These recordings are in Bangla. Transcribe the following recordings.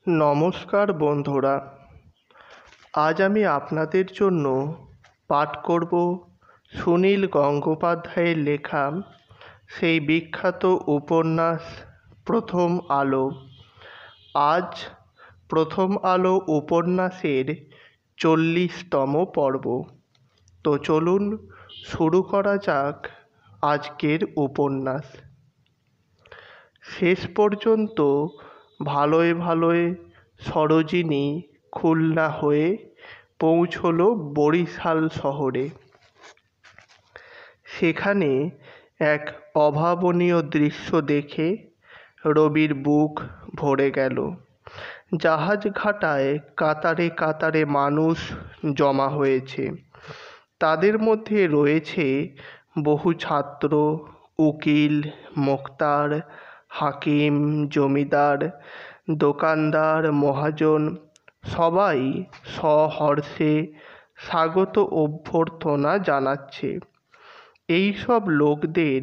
নমস্কার বন্ধুরা, আজ আমি আপনাদের জন্য পাঠ করব সুনীল গঙ্গোপাধ্যায়ের লেখা সেই বিখ্যাত উপন্যাস প্রথম আলো। আজ প্রথম আলো উপন্যাসের 40তম পর্ব। তো চলুন শুরু করা যাক আজকের উপন্যাস। শেষ পর্যন্ত ভালোয় ভালোয় সরোজিনী খুলনা হয়ে পৌঁছল বরিশাল শহরে। সেখানে এক অভাবনীয় দৃশ্য দেখে রবির বুক ভরে গেল। জাহাজ ঘাটায় কাতারে কাতারে মানুষ জমা হয়েছে। তাদের মধ্যে রয়েছে বহু ছাত্র, উকিল, মোক্তার, হাকিম, জমিদার, দোকানদার, মহাজন। সবাই সহর্ষে স্বাগত অভ্যর্থনা জানাচ্ছে। এই সব লোকদের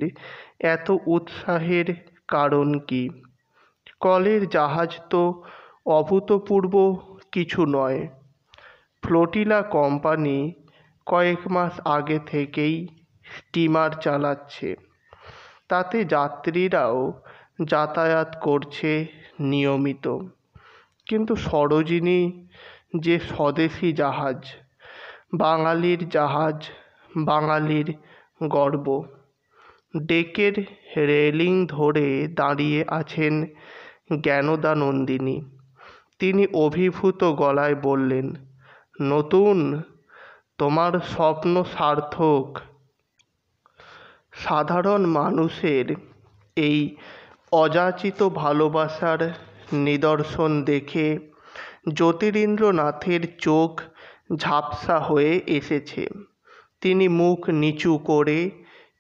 এত উৎসাহের কারণ কি? কলের জাহাজ তো অভূতপূর্ব কিছু নয়। ফ্লোটিলা কোম্পানি কয়েক মাস আগে থেকেই স্টিমার চালাচ্ছে। তাতে যাত্রীরাও যাতায়াত করছে নিয়মিত। কিন্তু সরোজিনী যে স্বদেশী জাহাজ, বাঙালির জাহাজ, বাঙালির গর্ব। ডেকের রেলিং ধরে দাঁড়িয়ে আছেন জ্ঞানদানন্দিনী। তিনি অভিভূত গলায় বললেন, নতুন, তোমার স্বপ্ন সার্থক। সাধারণ মানুষের এই অযাচিত ভালোবাসার নিদর্শন দেখে জ্যোতিরিন্দ্রনাথের চোখ ঝাপসা হয়ে এসেছে। তিনি মুখ নিচু করে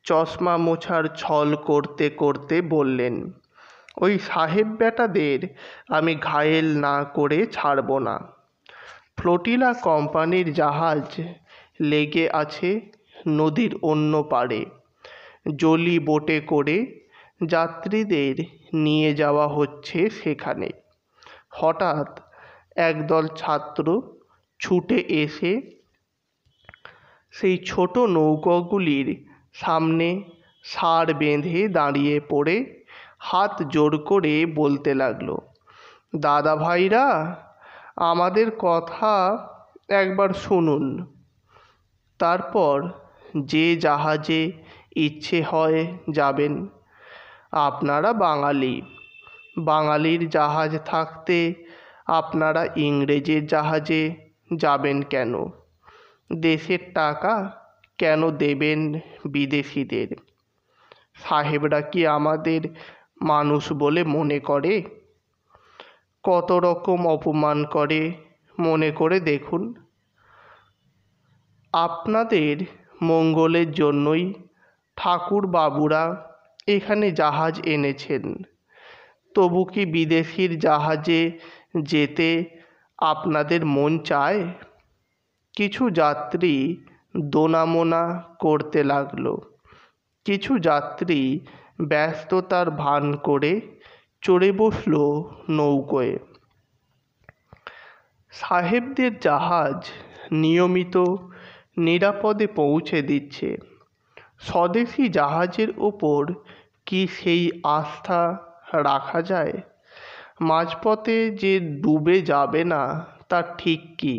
চশমা মোছার ছল করতে করতে বললেন, ওই সাহেব বেটাদের আমি ঘায়েল না করে ছাড়ব না। ফ্লোটিলা কোম্পানির জাহাজ লেগে আছে নদীর অন্য পাড়ে। জলি বোটে করে যাত্রীদের নিয়ে যাওয়া হচ্ছে সেখানে। হঠাৎ একদল ছাত্র ছুটে এসে সেই ছোট নৌকোগুলির সামনে সার বেঁধে দাঁড়িয়ে পড়ে হাত জোর করে বলতে লাগলো, দাদা ভাইরা, আমাদের কথা একবার শুনুন। তারপর যে জাহাজে ইচ্ছে হয় যাবেন। আপনারা বাঙালি, বাঙালির জাহাজ থাকতে আপনারা ইংরেজের জাহাজে যাবেন কেন? দেশের টাকা কেন দেবেন বিদেশিদের? সাহেবরা কি আমাদের মানুষ বলে মনে করে? কত রকম অপমান করে মনে করে দেখুন। আপনাদের মঙ্গলের জন্যই ঠাকুর বাবুরা এখানে জাহাজ এনেছেন। তবু কি বিদেশির জাহাজে যেতে আপনাদের মন চায়? কিছু যাত্রী দোনামোনা করতে লাগলো। কিছু যাত্রী ব্যস্ততার ভান করে চড়ে বসল নৌকোয়। সাহেবদের জাহাজ নিয়মিত নিরাপদে পৌঁছে দিচ্ছে। স্বদেশী জাহাজের ওপর কি সেই আস্থা রাখা যায়? মাঝপথে যে ডুবে যাবে না তা ঠিক কি?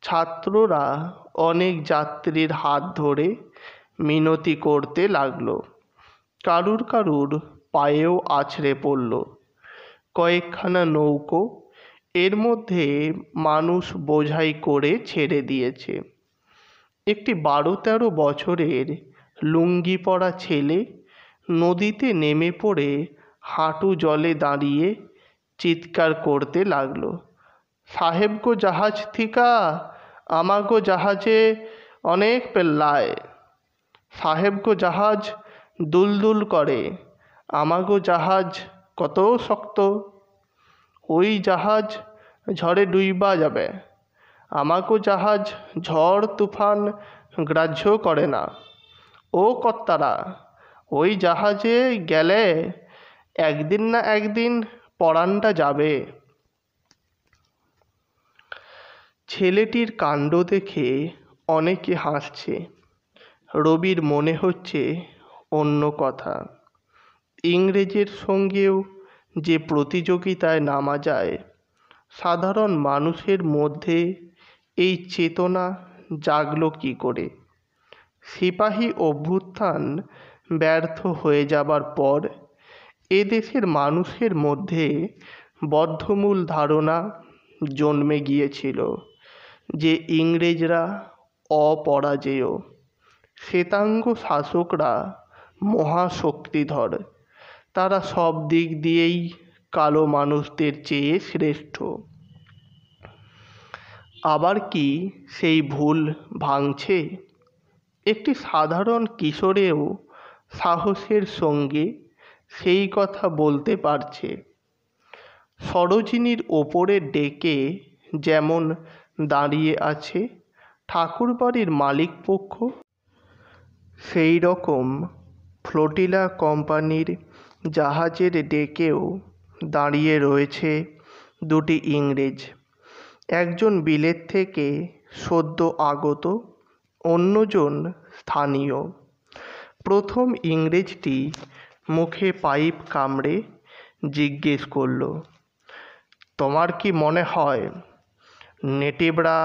ছাত্ররা অনেক যাত্রীর হাত ধরে মিনতি করতে লাগলো। কারুর কারুর পায়েও আছড়ে পড়ল কয়েকখানা নৌকো। এর মধ্যে মানুষ বোঝাই করে ছেড়ে দিয়েছে। একটি 12-13 বছরের লুঙ্গি পরা ছেলে নদীতে নেমে পড়ে হাঁটু জলে দাঁড়িয়ে চিৎকার করতে লাগলো, সাহেবগো জাহাজ থিকা আমাগো জাহাজে অনেক পেল্লায়। সাহেবগো জাহাজ দুলদুল করে, আমাগো জাহাজ কত শক্ত। ওই জাহাজ ঝড়ে ডুইবা যাবে, আমাগো জাহাজ ঝড় তুফান গ্রাহ্য করে না। ও কর্তারা, ওই জাহাজে গেলে একদিন না একদিন পরাণটা যাবে। ছেলেটির কাণ্ড দেখে অনেকে হাসছে। রবির মনে হচ্ছে অন্য কথা। ইংরেজের সঙ্গেও যে প্রতিযোগিতায় নামা যায়, সাধারণ মানুষের মধ্যে এই চেতনা জাগলো কী করে? সিপাহী অভ্যুত্থান ব্যর্থ হয়ে যাবার পর এদেশের মানুষের মধ্যে বদ্ধমূল ধারণা জন্মে গিয়েছিল যে ইংরেজরা অপরাজেয়, শ্বেতাঙ্গ শাসকরা মহাশক্তিধর, তারা সব দিক দিয়েই কালো মানুষদের চেয়ে শ্রেষ্ঠ। আবার কি সেই ভুল ভাঙছে? একটি সাধারণ কিশোরেও সাহসের সঙ্গে সেই কথা বলতে পারছে। সরোজিনীর ওপরের ডেকে যেমন দাঁড়িয়ে আছে ঠাকুরবাড়ির মালিকপক্ষ, সেই রকম ফ্লোটিলা কোম্পানির জাহাজের ডেকেও দাঁড়িয়ে রয়েছে দুটি ইংরেজ, একজন বিলেত থেকে সদ্য আগত, অন্যজন স্থানীয়। প্রথম ইংরেজটি মুখে পাইপ কামড়ে জিজ্ঞেস করল, তোমার কি মনে হয় নেটিভরা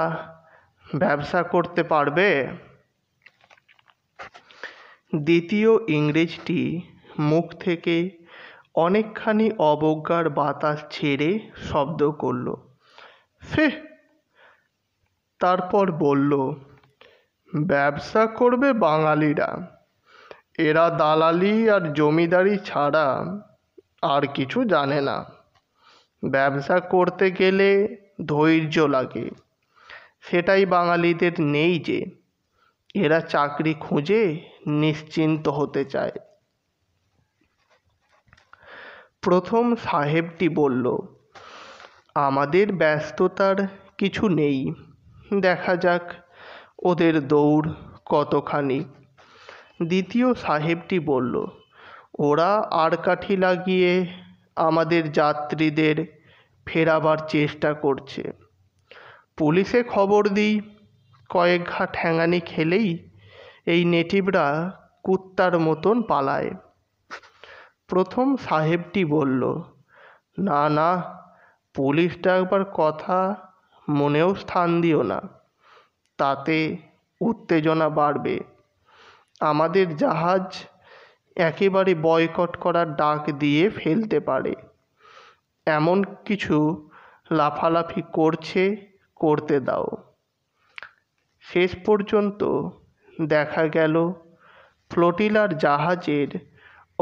ব্যবসা করতে পারবে? দ্বিতীয় ইংরেজটি মুখ থেকে অনেকখানি অবজ্ঞার বাতাস ছেড়ে শব্দ করল, ফেহ। তারপর বলল, ব্যবসা করবে বাঙালিরা, এরা দালালি আর জমিদারি ছাড়া আর কিছু জানে না। ব্যবসা করতে গেলে ধৈর্য লাগে, সেটাই বাঙালিদের নেই যে। এরা চাকরি খুঁজে নিশ্চিন্ত হতে চায়। প্রথম সাহেবটি বলল, আমাদের ব্যস্ততার কিছু নেই, দেখা যাক ওদের দৌড় কতখানি। দ্বিতীয় সাহেবটি বলল, ওরা আড়কাঠি লাগিয়ে আমাদের যাত্রীদের ফেরাবার চেষ্টা করছে। পুলিশে খবর দিই, কয়েক ঘা ঠ্যাঙানি খেলেই এই নেটিভরা কুত্তার মতন পালায়। প্রথম সাহেবটি বলল, না না, পুলিশ ডাকবার কথা মনেও স্থান দিও না, তাতে উত্তেজনা বাড়বে। আমাদের জাহাজ একেবারে বয়কট করার ডাক দিয়ে ফেলতে পারে। এমন কিছু লাফালাফি করছে, করতে দাও। শেষ পর্যন্ত দেখা গেল ফ্লোটিলার জাহাজের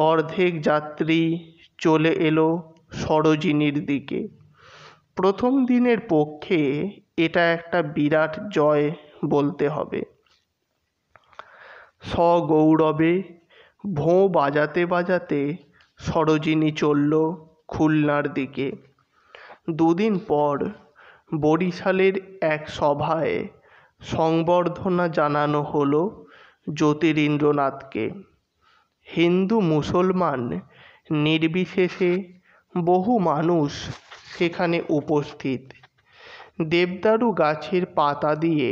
অর্ধেক যাত্রী চলে এলো সরোজিনীর দিকে। প্রথম দিনের পক্ষে এটা একটা বিরাট জয় বলতে হবে। সগৌরবে ভোঁ বাজাতে বাজাতে সরোজিনী চলল খুলনার দিকে। দুদিন পর বরিশালের এক সভায় সংবর্ধনা জানানো হলো জ্যোতিরিন্দ্রনাথকে। হিন্দু মুসলমান নির্বিশেষে বহু মানুষ সেখানে উপস্থিত। দেবদারু গাছের পাতা দিয়ে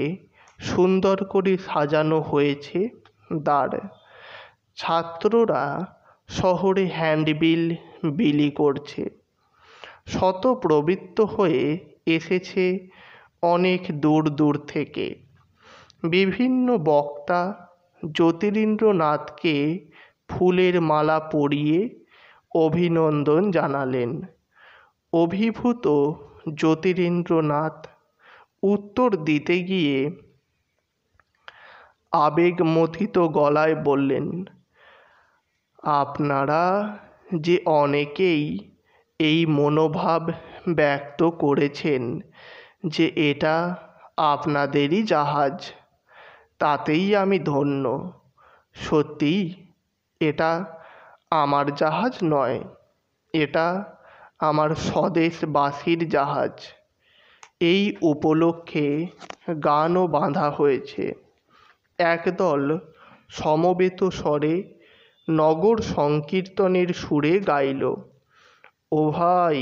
সুন্দর করে সাজানো হয়েছে দ্বার। ছাত্ররা শহরে হ্যান্ডবিল বিলি করছে। শতপ্রবৃত্ত হয়ে এসেছে অনেক দূর দূর থেকে। বিভিন্ন বক্তা জ্যোতিরিন্দ্রনাথকে ফুলের মালা পরিয়ে অভিনন্দন জানালেন। অভিভূত জ্যোতিরিন্দ্রনাথ উত্তর দিতে গিয়ে আবেগমথিত গলায় বললেন, আপনারা যে অনেকেই এই মনোভাব ব্যক্ত করেছেন যে এটা আপনাদেরই জাহাজ, তাতেই আমি ধন্য। সত্যিই এটা আমার জাহাজ নয়, এটা আমার স্বদেশবাসীর জাহাজ। এই উপলক্ষে গানও বাঁধা হয়েছে। একদল সমবেত স্বরে নগর সংকীর্তনের সুরে গাইল, ও ভাই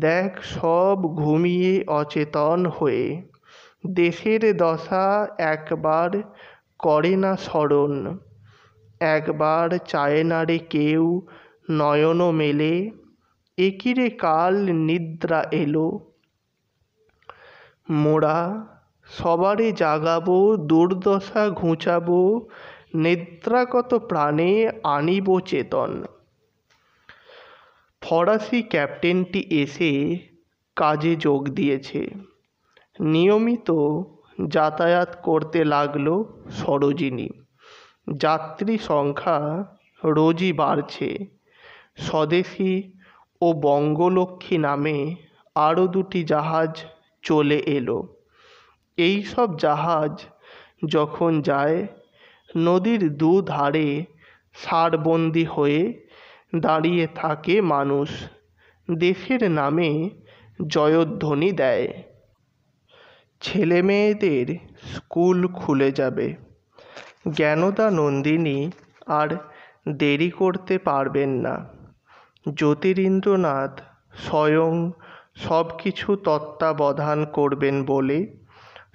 দেখ সব ঘুমিয়ে অচেতন হয়ে দেশের দশা একবার করে না স্মরণ, একবার চায় না রে কেউ নয়ন মেলে, একিরে কাল নিদ্রা এলো। মোরা সবারে জাগাবো, দুর্দশা ঘুচাবো, নিদ্রাগত প্রাণে আনিব চেতন। ফরাসি ক্যাপ্টেনটি এসে কাজে যোগ দিয়েছে। নিয়মিত যাতায়াত করতে লাগলো সরোজিনী। যাত্রী সংখ্যা রোজই বাড়ছে। স্বদেশী ও বঙ্গলক্ষ্মী নামে আরও দুটি জাহাজ চলে এলো। এই সব জাহাজ যখন যায়, নদীর দুধারে সারবন্দি হয়ে দাঁড়িয়ে থাকে মানুষ, দেশের নামে জয়ধ্বনি দেয়। ছেলেমেয়েদের স্কুল খুলে যাবে। জ্ঞানদা নন্দিনী আর দেরি করতে পারবেন না। জ্যোতিরিন্দ্রনাথ স্বয়ং সব কিছু তত্ত্বাবধান করবেন বলে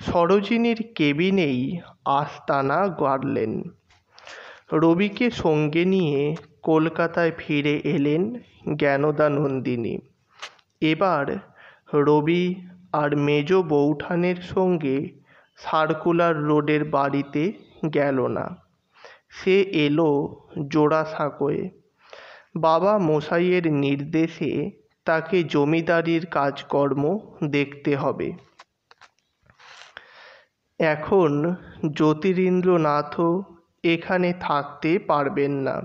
সরোজিনীর কেবিনেই আস্তানা গাড়লেন। রবিকে সঙ্গে নিয়ে কলকাতায় ফিরে এলেন জ্ঞানদা নন্দিনী। এবার রবি আর মেজ বৌঠানের সঙ্গে সার্কুলার রোডের বাড়িতে গেল না। সে এলো জোড়াসাঁকোয়। বাবা মশাইয়ের নির্দেশে তাকে জমিদারির কাজকর্ম দেখতে হবে। এখন জ্যোতিরিন্দ্রনাথও এখানে থাকতে পারবেন না,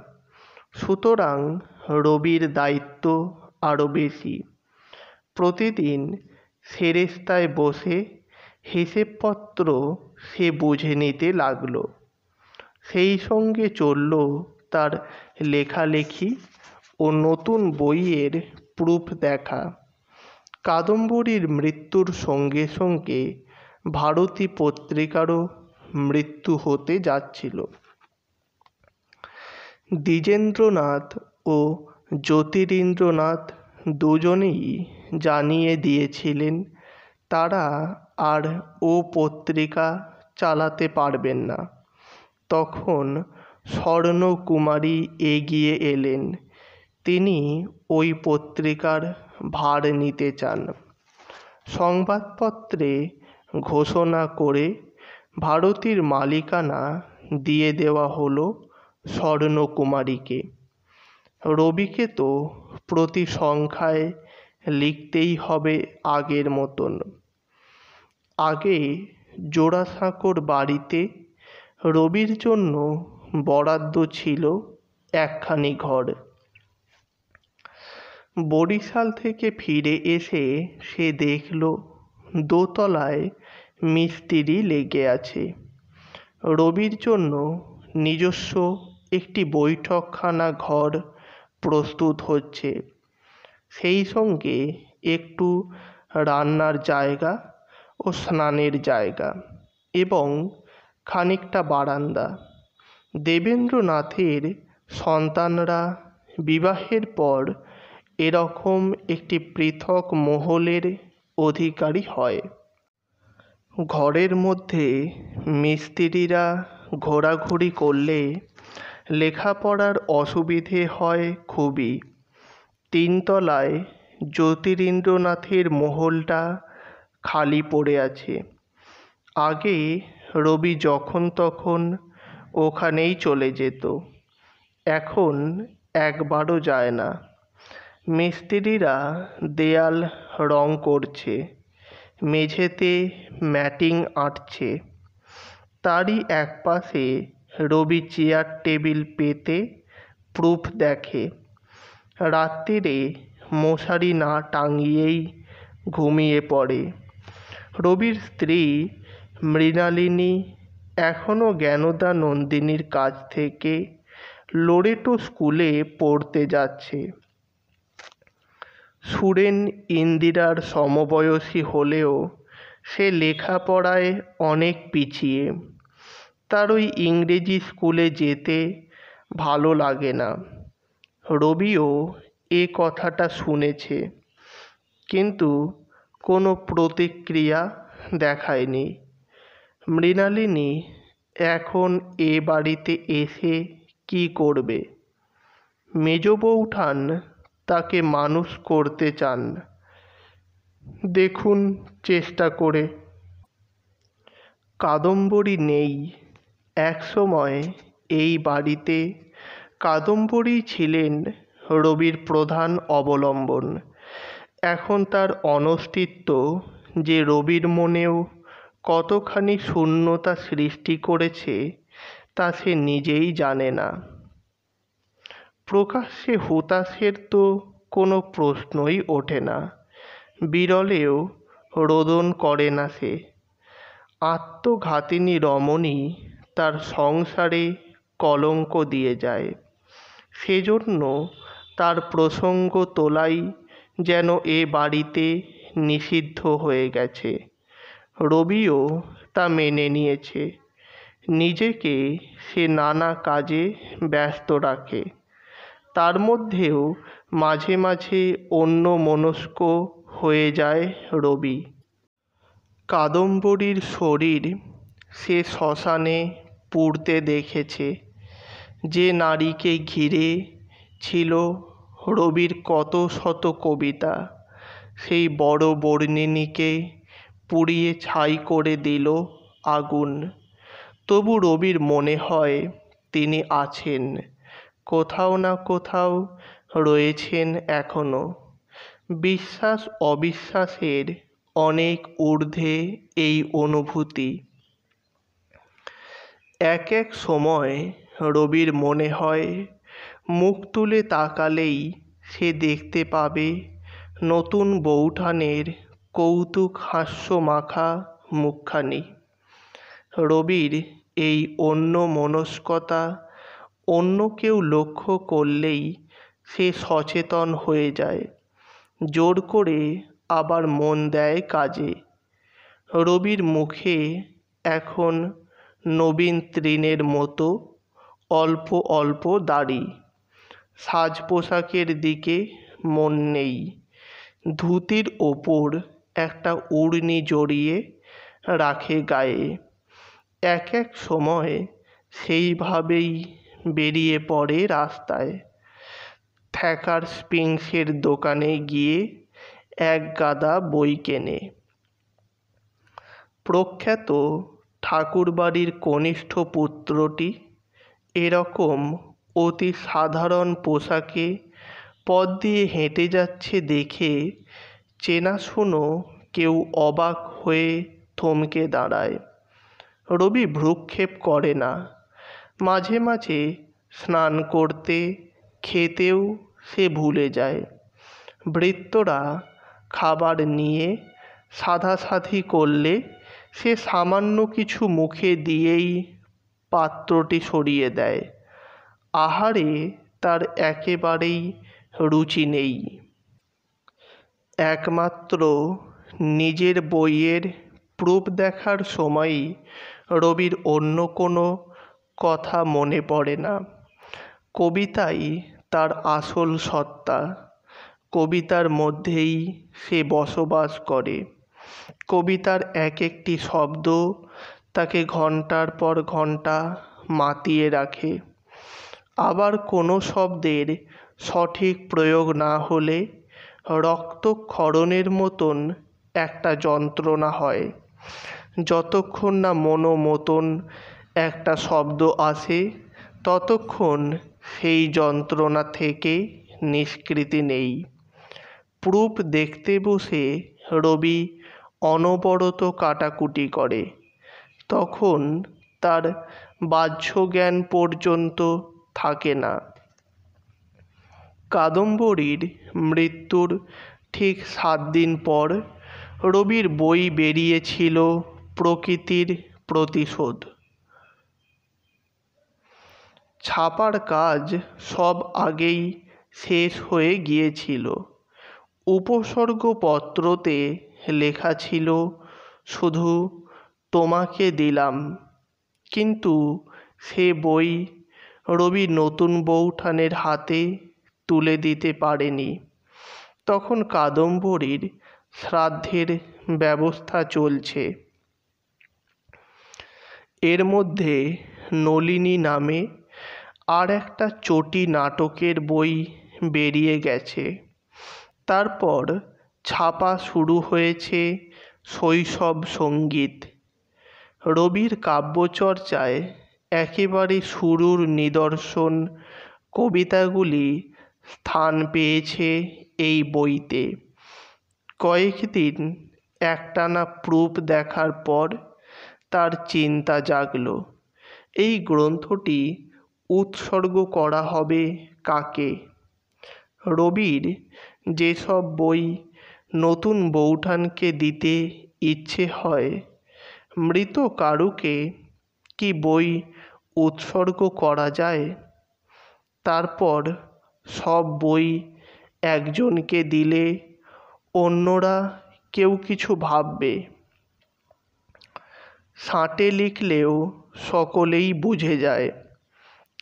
সুতরাং রবির দায়িত্ব আরও বেশি। প্রতিদিন সেরেস্তায় বসে হিসেবপত্র সে বুঝে নিতে লাগলো। সেই সঙ্গে চলল তার লেখালেখি ও নতুন বইয়ের প্রুফ দেখা। কাদম্বরীর মৃত্যুর সঙ্গে সঙ্গে ভারতী পত্রিকারও মৃত্যু হতে যাচ্ছিল। দ্বিজেন্দ্রনাথ ও জ্যোতিরিন্দ্রনাথ দুজনেই জানিয়ে দিয়েছিলেন তারা আর ও পত্রিকা চালাতে পারবেন না। তখন স্বর্ণকুমারী এগিয়ে এলেন। তিনি ওই পত্রিকার ভার নিতে চান। সংবাদপত্রে ঘোষণা করে ভারতীর মালিকানা দিয়ে দেওয়া হলো স্বর্ণকুমারীকে। রবিকে তো প্রতি সংখ্যায় লিখতেই হবে আগের মতন। আগে জোড়াসাঁকোর বাড়িতে রবির জন্য বরাদ্দ ছিল একখানি ঘর। বরিশাল থেকে ফিরে এসে সে দেখল দোতলায় মিস্ত্রি লেগে আছে। রবির জন্য নিজস্ব একটি বৈঠকখানা ঘর প্রস্তুত হচ্ছে, সেই সঙ্গে একটু রান্নার জায়গা ও স্নানের জায়গা এবং খানিকটা বারান্দা। দেবেন্দ্রনাথের সন্তানরা বিবাহের পর এরকম একটি পৃথক মহলের অধিকারী হয়। ঘরের মধ্যে মিস্ত্রিরা ঘোরাঘুরি করলে লেখাপড়ার অসুবিধে হয় খুবই। তিনতলায় জ্যোতিরিন্দ্রনাথের মহলটা খালি পড়ে আছে। আগে রবি যখন তখন ওখানেই চলে যেত, এখন একবারও যায় না। মিস্ত্রিরা দেয়াল রং করছে, মেঝেতে ম্যাটিং আঁটছে। তারই একপাশে রবি চেয়ার টেবিল পেতে প্রুফ দেখে। রাত্রিরে মশারি না টাঙিয়েই ঘুমিয়ে পড়ে। রবির স্ত্রী মৃণালিনী এখনও জ্ঞানদা নন্দিনীর কাছ থেকে লোরেটো স্কুলে পড়তে যাচ্ছে। সুরেন ইন্দিরার সমবয়সী হলেও সে লেখাপড়ায় অনেক পিছিয়ে। তার ওই ইংরেজি স্কুলে যেতে ভালো লাগে না। রবিও এ কথাটা শুনেছে, কিন্তু কোনো প্রতিক্রিয়া দেখায়নি। মৃণালিনী এখন এ বাড়িতে এসে কি করবে? মেজ বৌঠান তাকে মানুষ করতে চান, দেখুন চেষ্টা করে। কাদম্বরী নেই। একসময় এই বাড়িতে কাদম্বরী ছিলেন রবির প্রধান অবলম্বন। এখন তার অনস্তিত্ব যে রবির মনেও কতখানি শূন্যতা সৃষ্টি করেছে তা সে নিজেই জানে না। প্রকাশ্যে হুতাশের তো কোনো প্রশ্নই ওঠে না, বিরলেও রোদন করে না সে। আত্মঘাতিনী রমণী তার সংসারে কলঙ্ক দিয়ে যায়, সেজন্য তার প্রসঙ্গ তোলাই যেন এ বাড়িতে নিষিদ্ধ হয়ে গেছে। রবিও তা মেনে নিয়েছে। নিজেকে সে নানা কাজে ব্যস্ত রাখে, তার মধ্যেও মাঝে মাঝে অন্যমনস্ক হয়ে যায় রবি। কাদম্বরীর শরীর সে শ্মশানে পুড়তে দেখেছে। যে নারীকে ঘিরে ছিল রবির কত শত কবিতা, সেই বড় বর্ণিনীকে পুড়িয়ে ছাই করে দিল আগুন। তবু রবির মনে হয় তিনি আছেন, কোথাও না কোথাও রয়েছেন এখনো। বিশ্বাস অবিশ্বাসের অনেক ঊর্ধ্বে এই অনুভূতি। এক এক সময় রবির মনে হয় মুখ তুলে তাকালেই সে দেখতে পাবে নতুন বৌঠানের কৌতুক হাস্যমাখা মুখখানি। রবির এই অন্যমনস্কতা অন্য কেউ লক্ষ্য করলেই সে সচেতন হয়ে যায়, জোর করে আবার মন দেয় কাজে। রবির মুখে এখন নবীন তৃণের মতো অল্প অল্প দাড়ি। সাজ পোশাকের দিকে মন নেই। ধুতির ওপর একটা উড়নি জড়িয়ে রাখে গায়ে। এক এক সময় সেইভাবেই বেরিয়ে পড়ে রাস্তায়। থ্যাকার স্প্রিংসের দোকানে গিয়ে এক গাদা বই কেনে। প্রখ্যাত ঠাকুরবাড়ির কনিষ্ঠ পুত্রটি এরকম অতি সাধারণ পোশাকে পথ দিয়ে হেঁটে যাচ্ছে দেখে চেনাশুনো কেউ অবাক হয়ে থমকে দাঁড়ায়। রবি ভ্রূক্ষেপ করে না। মাঝে মাঝে স্নান করতে খেতেও সে ভুলে যায়। ভৃত্যরা খাবার নিয়ে সাধাসাধি করলে সে সামান্য কিছু মুখে দিয়েই পাত্রটি সরিয়ে দেয়। আহারে তার একেবারেই রুচি নেই। একমাত্র নিজের বইয়ের প্রুফ দেখার সময়ই রবির অন্য কোনো কথা মনে পড়ে না। কবিতাই তার আসল সত্তা। কবিতার মধ্যেই সে বসবাস করে। কবিতার এক একটি শব্দ তাকে ঘন্টার পর ঘন্টা মাতিয়ে রাখে। আবার কোনো শব্দের সঠিক প্রয়োগ না হলে রক্তক্ষরণের মতন একটা যন্ত্রণা হয়। যতক্ষণ না মতন একটা শব্দ আসে ততক্ষণ সেই যন্ত্রণা থেকে নিষ্কৃতি নেই। প্রুফ দেখতে বসে রবি অনবরত কাটাকুটি করে। তখন তার বাহ্য জ্ঞান পর্যন্ত থাকে না। কাদম্বরীর মৃত্যুর ঠিক 7 দিন পর রবির বই বেরিয়েছিল প্রকৃতির প্রতিশোধ। ছাপার কাজ সব আগেই শেষ হয়ে গিয়েছিল। উপসর্গপত্রতে লেখা ছিল শুধু তোমাকে দিলাম। কিন্তু সে বই রবি নতুন বৌঠানের হাতে তুলে দিতে পারেনি। তখন কাদম্বরীর শ্রাদ্ধের ব্যবস্থা চলছে। এর মধ্যে নলিনী নামে আর একটা চটি নাটকের বই বেরিয়ে গেছে। তারপর ছাপা শুরু হয়েছে শৈশব সঙ্গীত। রবির কাব্যচর্চায় একেবারে শুরুর নিদর্শন কবিতাগুলি স্থান পেয়েছে এই বইতে। কয়েকদিন একটানা প্রুফ দেখার পর তার চিন্তা জাগল, এই গ্রন্থটি উৎসর্গ করা হবে কাকে। রবির যেসব বই নতুন বৌঠানকে দিতে ইচ্ছে হয়, মৃত কারুকে কি বই উৎসর্গ করা যায়? তারপর সব বই একজনকে দিলে অন্যরা কেউ কিছু ভাববে। সাঁটে লিখলেও সকলেই বুঝে যায়,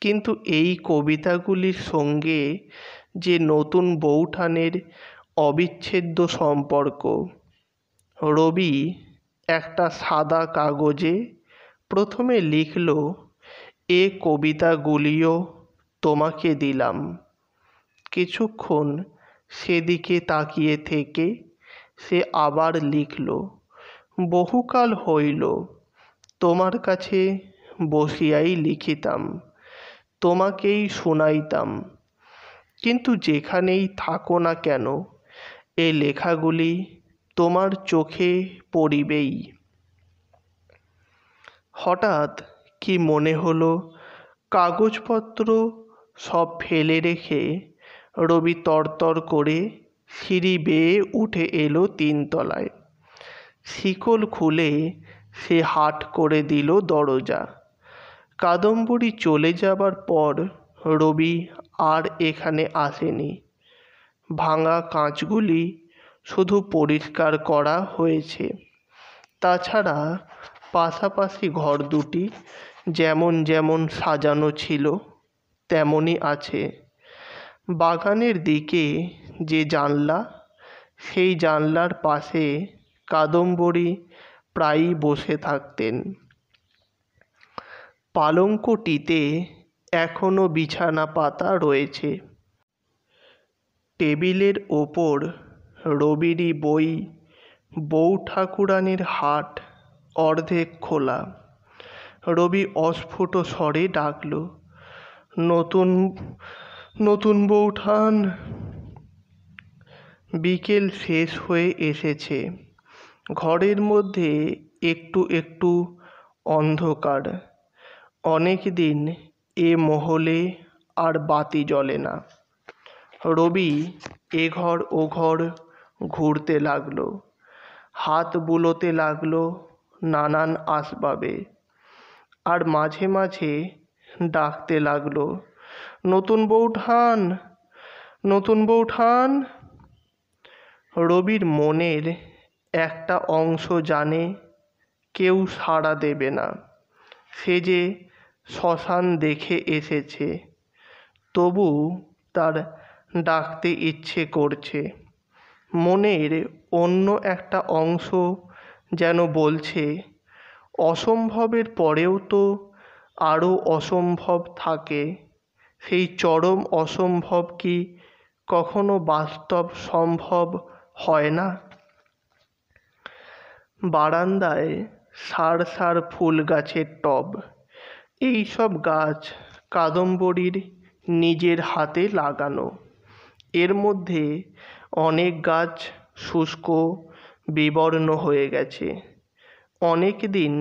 কিন্তু এই কবিতাগুলির সঙ্গে যে নতুন বৌঠানের অবিচ্ছেদ্য সম্পর্ক। রবি একটা সাদা কাগজে প্রথমে লিখল, এ কবিতাগুলিও তোমাকে দিলাম। কিছুক্ষণ সেদিকে তাকিয়ে থেকে সে আবার লিখল, বহুকাল হইল তোমার কাছে বসিয়াই লিখিতাম, তোমাকেই শুনাইতাম, কিন্তু যেখানেই থাকো না কেন এ লেখাগুলি তোমার চোখে পড়িবেই। হঠাৎ কি মনে হলো, কাগজপত্র সব ফেলে রেখে রবি তরতর করে সিঁড়ি বেয়ে উঠে এলো 3 তলায়। শিকল খুলে সে হাট করে দিল দরজা। কাদম্বরী চলে যাবার পর রবি আর এখানে আসেনি। ভাঙা কাঁচগুলি শুধু পরিষ্কার করা হয়েছে। তাছাড়া পাশাপাশি ঘর দুটি যেমন যেমন সাজানো ছিল তেমনই আছে। বাগানের দিকে যে জানলা, সেই জানলার পাশে কাদম্বরী প্রায়ই বসে থাকতেন। পালঙ্কটিতে এখনো বিছানা পাতা রয়েছে। টেবিলের ওপর রবিরই বই, বউ ঠাকুরানীর হাট অর্ধেক খোলা। রবি অস্ফুট স্বরে ডাকল, নতুন নতুন বৌঠান। বিকেল শেষ হয়ে এসেছে। ঘরের মধ্যে একটু একটু অন্ধকার। অনেক দিন এ মহলে আর বাতি জ্বলে না। রবি এ ঘর ও ঘর ঘুরতে লাগলো, হাত বুলোতে লাগলো নানান আসবাবে, আর মাঝে মাঝে ডাকতে লাগলো, নতুন বৌঠান, নতুন বৌঠান। রবির মনের একটা অংশ জানে কেউ সাড়া দেবে না। সে যে শ্মশান দেখে এসেছে, তবু তার ডাকতে ইচ্ছে করছে। মনের অন্য একটা অংশ যেন বলছে, অসম্ভবের পরেও তো আরও অসম্ভব থাকে। সেই চরম অসম্ভব কি কখনো বাস্তব সম্ভব হয় না? বারান্দায় সার সার ফুল গাছের টব। এই সব গাছ কাদম্বরীর নিজের হাতে লাগানো। এর মধ্যে অনেক গাছ শুষ্ক বিবর্ণ হয়ে গেছে। অনেক দিন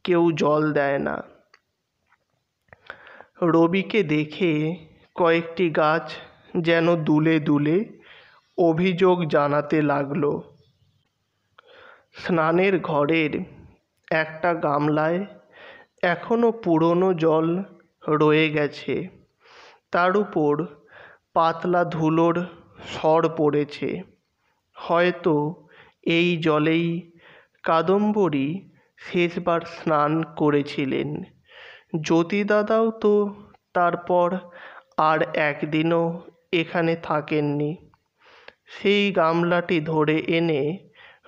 কেউ জল দেয় না। রবিকে দেখে কয়েকটি গাছ যেন দুলে দুলে অভিযোগ জানাতে লাগলো। স্নানের ঘরের একটা গামলায় এখনো পুরনো জল রয়ে গেছে। তার উপর পাতলা ধুলোর সর পড়েছে। হয়তো এই জলেই কাদম্বরী শেষবার স্নান করেছিলেন। জ্যোতিদাদাও তো তারপর আর একদিনও এখানে থাকেননি। সেই গামলাটি ধরে এনে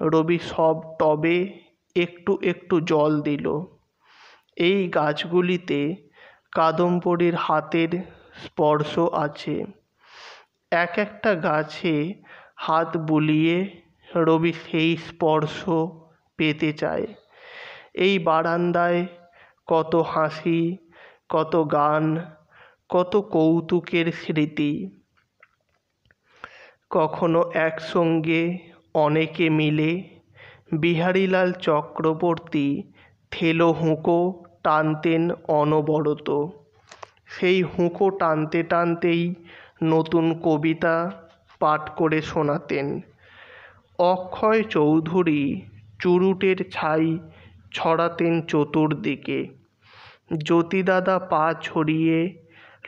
রবি সব টবে একটু একটু জল দিল। এই গাছগুলিতে কাদম্বরীর হাতের স্পর্শ আছে। এক একটা গাছে হাত বুলিয়ে রবি সেই স্পর্শ পেতে চায়। এই বারান্দায় কত হাসি, কত গান, কত কৌতুকের স্মৃতি। কখনো একসঙ্গে অনেকে মিলে বিহারীলাল চক্রবর্তী থেলো হুঁকো টানতেন অনবরত। সেই হুঁকো টানতে টানতেই নতুন কবিতা পাঠ করে শোনাতেন। অক্ষয় চৌধুরী চুরুটের ছাই ছড়াতেন চতুর্দিকে। জ্যোতিদাদা পা ছড়িয়ে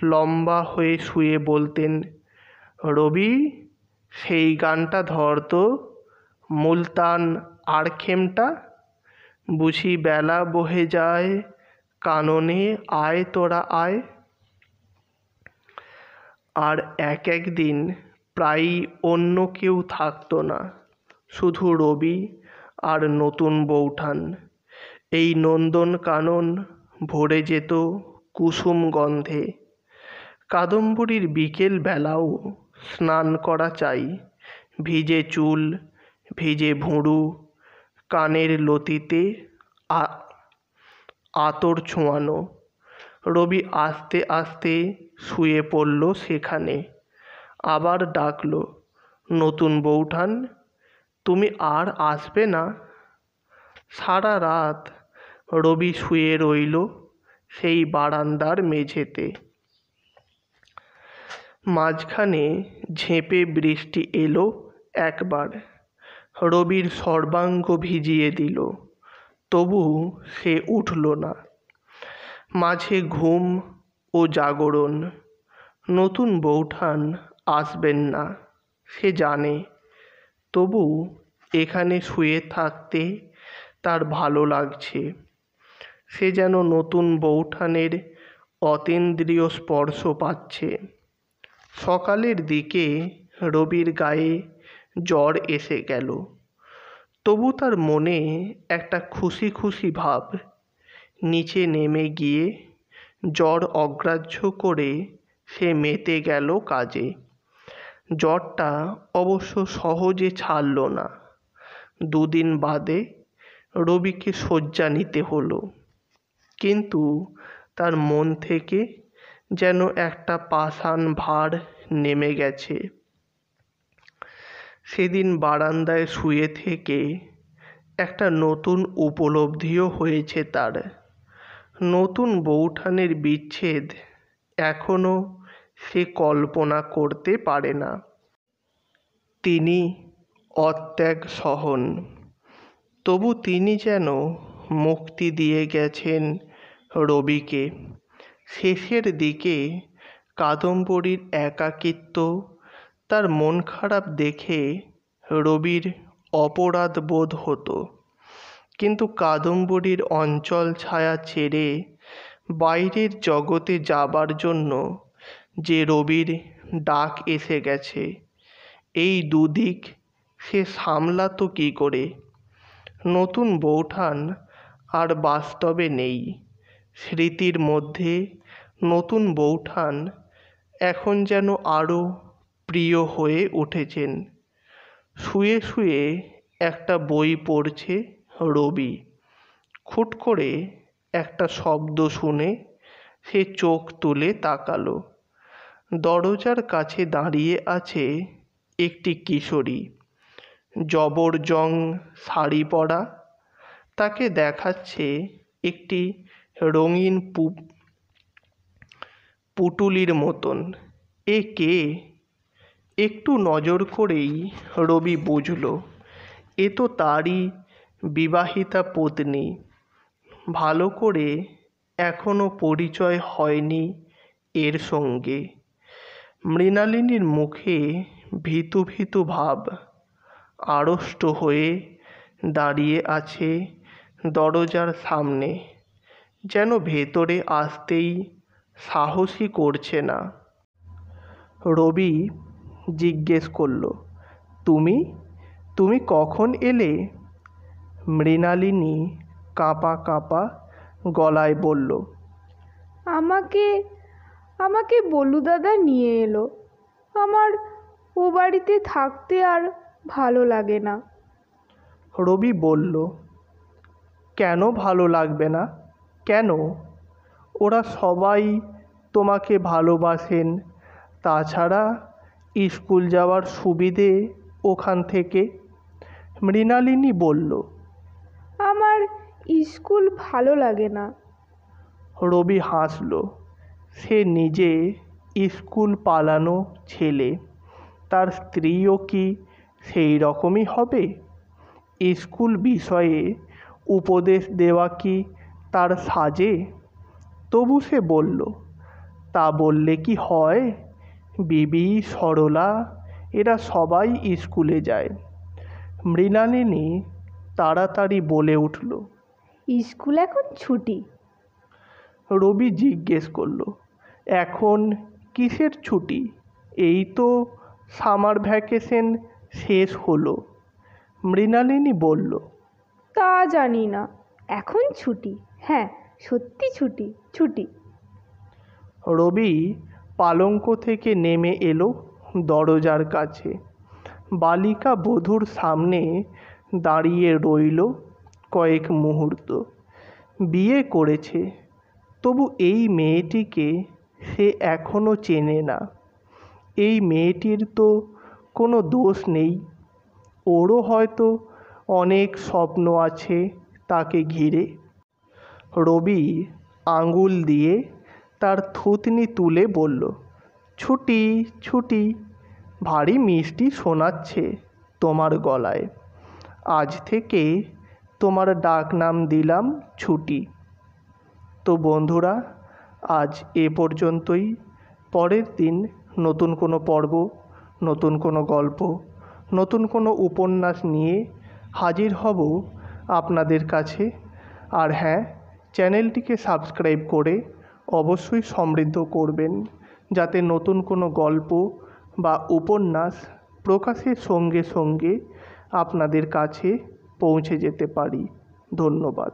লম্বা হয়ে শুয়ে বলতেন, রবি, সেই গানটা ধর তো, মুলতান আড়খেমটা। বুঝি বেলা বহে যায়, কাননে আয় তোরা আয়। আর এক একদিন প্রায়ই অন্য কেউ থাকতো না, শুধু রবি আর নতুন বৌঠান। এই নন্দন কানন ভরে যেত কুসুম গন্ধে। কাদম্বরীর বিকেল বেলাও স্নান করা চাই, ভিজে চুল, ভিজে ভুরু, কানের লতিতে আতর ছোঁয়ানো। রবি আস্তে আস্তে শুয়ে পড়ল সেখানে। আবার ডাকল, নতুন বৌঠান, তুমি আর আসবে না? সারা রাত রবি শুয়ে রইল সেই বারান্দার মেঝেতে। মাঝখানে ঝেঁপে বৃষ্টি এলো একবার, রবির সর্বাঙ্গ ভিজিয়ে দিল। তবু সে উঠল না। মাঝে ঘুম ও জাগরণ। নতুন বৌঠান আসবেন না, সে জানে। তবু এখানে শুয়ে থাকতে তার ভালো লাগছে। সে যেন নতুন বৌঠানের অতীন্দ্রিয় স্পর্শ পাচ্ছে। সকালের দিকে রবির গায়ে জ্বর এসে গেল। তবু তার মনে একটা খুশি খুশি ভাব। নিচে নেমে গিয়ে জ্বর অগ্রাহ্য করে সে মেতে গেল কাজে। জ্বরটা অবশ্য সহজে ছাড়ল না। দুদিন বাদে রবিকে শয্যা নিতে হলো। কিন্তু তার মন থেকে যেন একটা পাষাণ ভার নেমে গেছে। সেদিন বারান্দায় শুয়ে থেকে একটা নতুন উপলব্ধিও হয়েছে তার। নতুন বৌঠানের বিচ্ছেদ এখনো সে কল্পনা করতে পারে না। তিনি অত্যাগ সহন। তবু তিনি যেন মুক্তি দিয়ে গেছেন রবিকে। শেষের দিকে কাদম্বরীর একাকিত্ব, তার মন খারাপ দেখে রবির অপরাধ বোধ হতো। কিন্তু কাদম্বরীর অঞ্চল ছায়া ছেড়ে বাইরের জগতে যাবার জন্য যে রবির ডাক এসে গেছে, এই দুদিক সে সামলাতো কী করে? নতুন বৌঠান আর বাস্তবে নেই। স্মৃতির মধ্যে নতুন বৌঠান এখন যেন আরও প্রিয় হয়ে উঠেছেন। শুয়ে শুয়ে একটা বই পড়ছে রবি। খুট করে একটা শব্দ শুনে সে চোখ তুলে তাকালো। দরজার কাছে দাঁড়িয়ে আছে একটি কিশোরী, জবরজং শাড়ি পরা। তাকে দেখাচ্ছে একটি রঙিন পুটুলির মতন। এ কে? একটু নজর করেই রবি বুঝল, এ তো তারই বিবাহিতা পত্নী। ভালো করে এখনো পরিচয় হয়নি এর সঙ্গে। মৃণালিনীর মুখে ভীতু ভীতু ভাব। আড়ষ্ট হয়ে দাঁড়িয়ে আছে দরজার সামনে, যেন ভেতরে আসতেই সাহসই করছে না। রবি জিজ্ঞেস করল, তুমি? তুমি কখন এলে? মৃণালিনী কাঁপা কাঁপা গলায় বলল। আমাকে আমাকে বলু দাদা নিয়ে এলো। আমার ও বাড়িতে থাকতে আর ভালো লাগে না। রবি বলল, কেন ভালো লাগবে না? কেন? ওরা সবাই তোমাকে ভালোবাসেন। তাছাড়া স্কুল যাওয়ার সুবিধে ওখান থেকে। মৃণালিনী বলল। আমার স্কুল ভালো লাগে না। রবি হাসল। সে নিজে স্কুল পালানো ছেলে, তার স্ত্রীও কি সেই রকমই হবে? স্কুল বিষয়ে উপদেশ দেওয়া কি তার সাজে? তবু সে বলল, তা বললে কি হয়? বিবি, সরলা এরা সবাই স্কুলে যায়। মৃণালিনী তাড়াতাড়ি বলে উঠল, স্কুল এখন ছুটি। রবি জিজ্ঞেস করল, এখন কিসের ছুটি? এই তো সামার ভ্যাকেশন শেষ হলো। মৃণালিনী বলল, তা জানি না, এখন ছুটি। হ্যাঁ, সত্যি ছুটি, ছুটি। রবি পালঙ্ক থেকে নেমে এলো দরজার কাছে। বালিকা বধূর সামনে দাঁড়িয়ে রইল কয়েক মুহূর্ত। বিয়ে করেছে, তবু এই মেয়েটিকে সে এখনও চেনে না। এই মেয়েটির তো কোনো দোষ নেই। ওরও হয়তো অনেক স্বপ্ন আছে তাকে ঘিরে। রবি আঙুল দিয়ে তার থুতনি তুলে বলল, ছুটি, ছুটি। ভারী মিষ্টি শোনাচ্ছে তোমার গলায়। আজ থেকে তোমার ডাক নাম দিলাম ছুটি। তো বন্ধুরা, আজ এ পর্যন্তই। পরের দিন নতুন কোনো পর্ব, নতুন কোনো গল্প, নতুন কোনো উপন্যাস নিয়ে হাজির হব আপনাদের কাছে। আর হ্যাঁ, চ্যানেলটিকে সাবস্ক্রাইব করে অবশ্যই সমৃদ্ধ করবেন, যাতে নতুন কোনো গল্প বা উপন্যাস প্রকাশের সঙ্গে সঙ্গে আপনাদের কাছে পৌঁছে যেতে পারি। ধন্যবাদ।